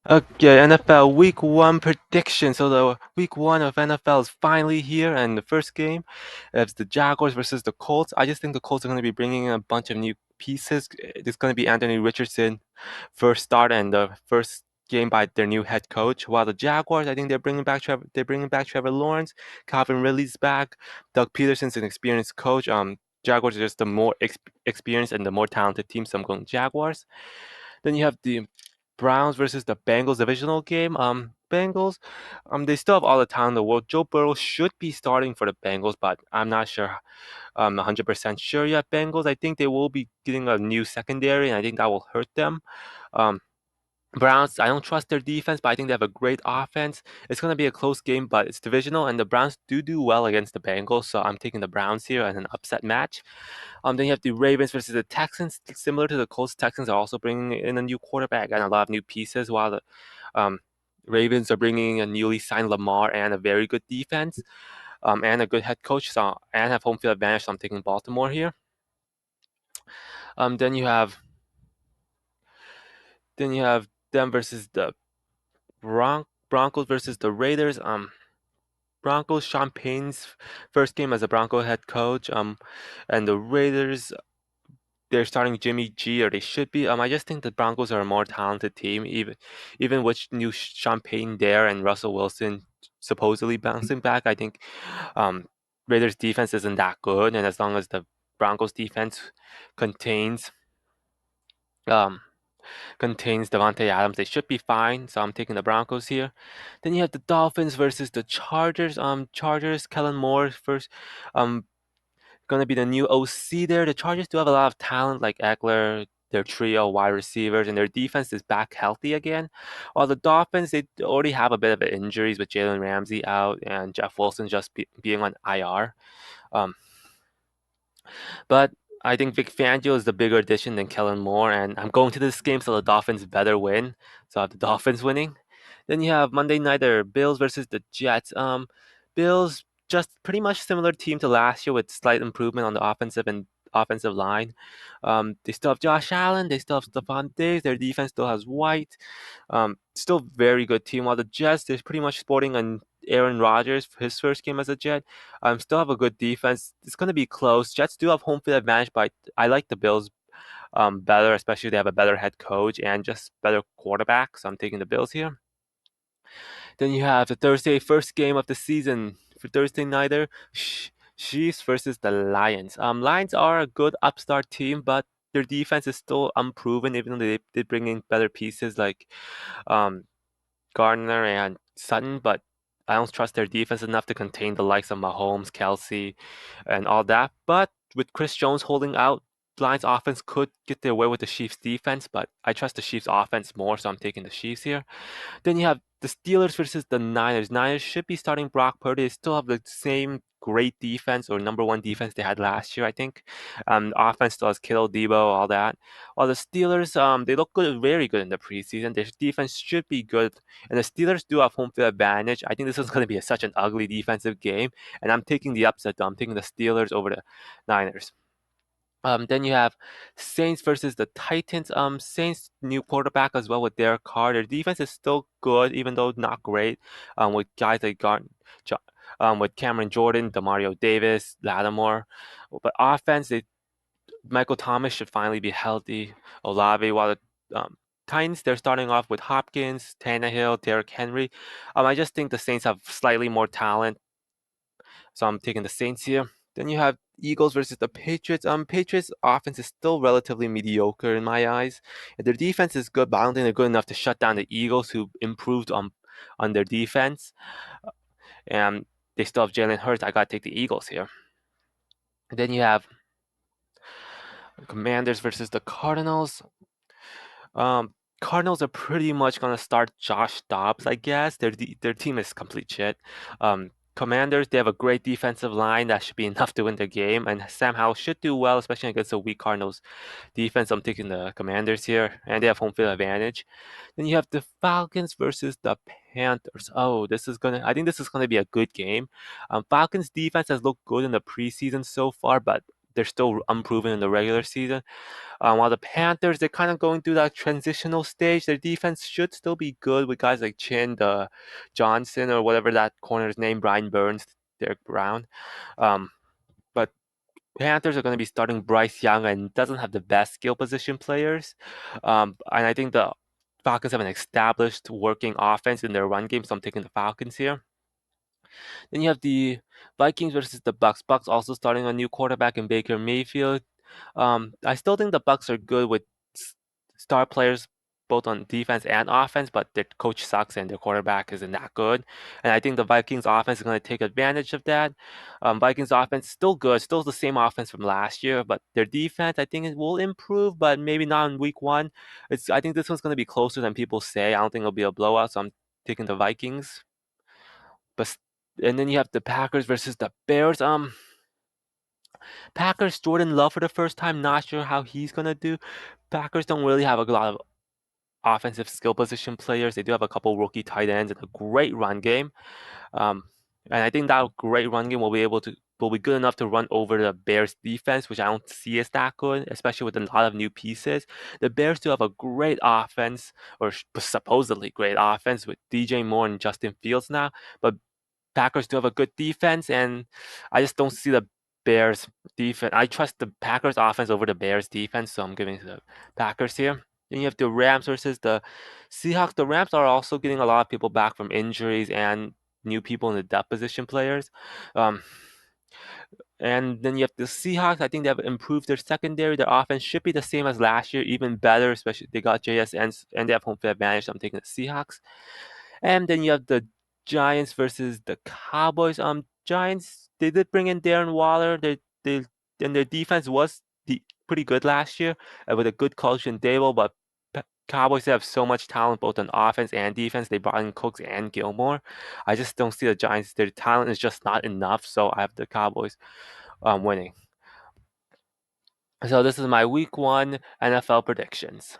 Okay, NFL Week 1 prediction. So the Week 1 of NFL is finally here, and the first game is the Jaguars versus the Colts. I just think the Colts are going to be bringing in a bunch of new pieces. It's going to be Anthony Richardson first start and the first game by their new head coach. While the Jaguars, I think they're bringing back Trevor Lawrence, Calvin Ridley's back, Doug Peterson's an experienced coach. Jaguars are just the more experienced and the more talented team, so I'm going Jaguars. Then you have the Browns versus the Bengals divisional game. Bengals, they still have all the talent in the world. Joe Burrow should be starting for the Bengals, but I'm not sure. 100% sure yet. Bengals, I think they will be getting a new secondary, and I think that will hurt them. Um, Browns, I don't trust their defense, but I think they have a great offense. It's going to be a close game, but it's divisional, and the Browns do well against the Bengals, so I'm taking the Browns here as an upset match. Then you have the Ravens versus the Texans. Similar to the Colts, Texans are also bringing in a new quarterback and a lot of new pieces, while the um, Ravens are bringing a newly signed Lamar and a very good defense, and a good head coach, so and have home field advantage. So I'm taking Baltimore here. Then you have them versus the Broncos versus the Raiders. Broncos, Sean Payne's first game as a Bronco head coach. And the Raiders, they're starting Jimmy G, or they should be. I just think the Broncos are a more talented team, even with new Sean Payne there and Russell Wilson supposedly bouncing back. I think um, Raiders defense isn't that good, and as long as the Broncos defense contains um contains Devontae Adams, they should be fine. So I'm taking the Broncos here. Then you have the Dolphins versus the Chargers. Chargers, Kellen Moore first. Um, gonna be the new OC there. The Chargers do have a lot of talent, like Eckler, their trio wide receivers, and their defense is back healthy again. While the Dolphins, they already have a bit of injuries with Jalen Ramsey out and Jeff Wilson just being on IR. Um, but I think Vic Fangio is the bigger addition than Kellen Moore, and I'm going to this game so the Dolphins better win. So I have the Dolphins winning. Then you have Monday nighter Bills versus the Jets. Bills just pretty much similar team to last year with slight improvement on the offensive line. They still have Josh Allen. They still have Stephon Diggs. Their defense still has White. Still very good team. While the Jets, they're pretty much sporting an Aaron Rodgers for his first game as a Jet. Still have a good defense. It's going to be close. Jets do have home field advantage, but I like the Bills better, especially they have a better head coach and just better quarterback. So I'm taking the Bills here. Then you have the Thursday first game of the season for Thursday nighter. Chiefs versus the Lions. Lions are a good upstart team, but their defense is still unproven, even though they bring in better pieces like um, Gardner and Sutton, but I don't trust their defense enough to contain the likes of Mahomes, Kelsey, and all that. But with Chris Jones holding out, Lions offense could get their way with the Chiefs defense, but I trust the Chiefs offense more, so I'm taking the Chiefs here. Then you have the Steelers versus the Niners. Niners should be starting Brock Purdy. They still have the same great defense or number one defense they had last year, I think. Offense still has Kittle, Debo, all that. While the Steelers, they look good, very good in the preseason. Their defense should be good, and the Steelers do have home field advantage. I think this is going to be such an ugly defensive game, and I'm taking the upset. Though. I'm taking the Steelers over the Niners. Then you have Saints versus the Titans. Saints new quarterback as well with Derek Carr. Their defense is still good, even though not great. With guys like with Cameron Jordan, Demario Davis, Lattimore. But offense, Michael Thomas should finally be healthy. Olave, while the Titans, they're starting off with Hopkins, Tannehill, Derrick Henry. I just think the Saints have slightly more talent, so I'm taking the Saints here. Then you have Eagles versus the Patriots. Patriots offense is still relatively mediocre in my eyes. And their defense is good, but I don't think they're good enough to shut down the Eagles, who improved on their defense. And they still have Jalen Hurts. I gotta take the Eagles here. And then you have Commanders versus the Cardinals. Cardinals are pretty much gonna start Josh Dobbs, I guess. Their team is complete shit. Commanders, they have a great defensive line that should be enough to win the game, and Sam Howell should do well, especially against a weak Cardinals defense. I'm taking the Commanders here, and they have home field advantage. Then you have the Falcons versus the Panthers. Oh, I think this is gonna be a good game. Falcons defense has looked good in the preseason so far, but they're still unproven in the regular season. While the Panthers, they're kind of going through that transitional stage. Their defense should still be good with guys like Chin, Johnson, or whatever that corner's name, Brian Burns, Derek Brown. But Panthers are going to be starting Bryce Young and doesn't have the best skill position players. And I think the Falcons have an established working offense in their run game, so I'm taking the Falcons here. Then you have the Vikings versus the Bucks. Bucks also starting a new quarterback in Baker Mayfield. I still think the Bucks are good with star players both on defense and offense, but their coach sucks and their quarterback isn't that good. And I think the Vikings offense is going to take advantage of that. Vikings offense still good, still the same offense from last year, but their defense I think it will improve, but maybe not in week one. I think this one's going to be closer than people say. I don't think it'll be a blowout, so I'm taking the Vikings. But and then you have the Packers versus the Bears. Packers Jordan Love for the first time. Not sure how he's gonna do. Packers don't really have a lot of offensive skill position players. They do have a couple rookie tight ends and a great run game. Um, and I think that great run game will be good enough to run over the Bears defense, which I don't see as that good, especially with a lot of new pieces. The Bears do have a great offense, or supposedly great offense with DJ Moore and Justin Fields now, but Packers do have a good defense, and I just don't see the Bears defense. I trust the Packers offense over the Bears defense, so I'm giving the Packers here. Then you have the Rams versus the Seahawks. The Rams are also getting a lot of people back from injuries and new people in the depth position players. Um, and then you have the Seahawks. I think they have improved their secondary. Their offense should be the same as last year, even better, especially they got JSN and they have home field advantage. So I'm taking the Seahawks. And then you have the Giants versus the Cowboys. Giants, they did bring in Darren Waller. They and their defense was pretty good last year with a good coach in Dable, but Cowboys have so much talent both on offense and defense. They brought in Cooks and Gilmore. I just don't see the Giants. Their talent is just not enough, so I have the Cowboys winning. So this is my week 1 NFL predictions.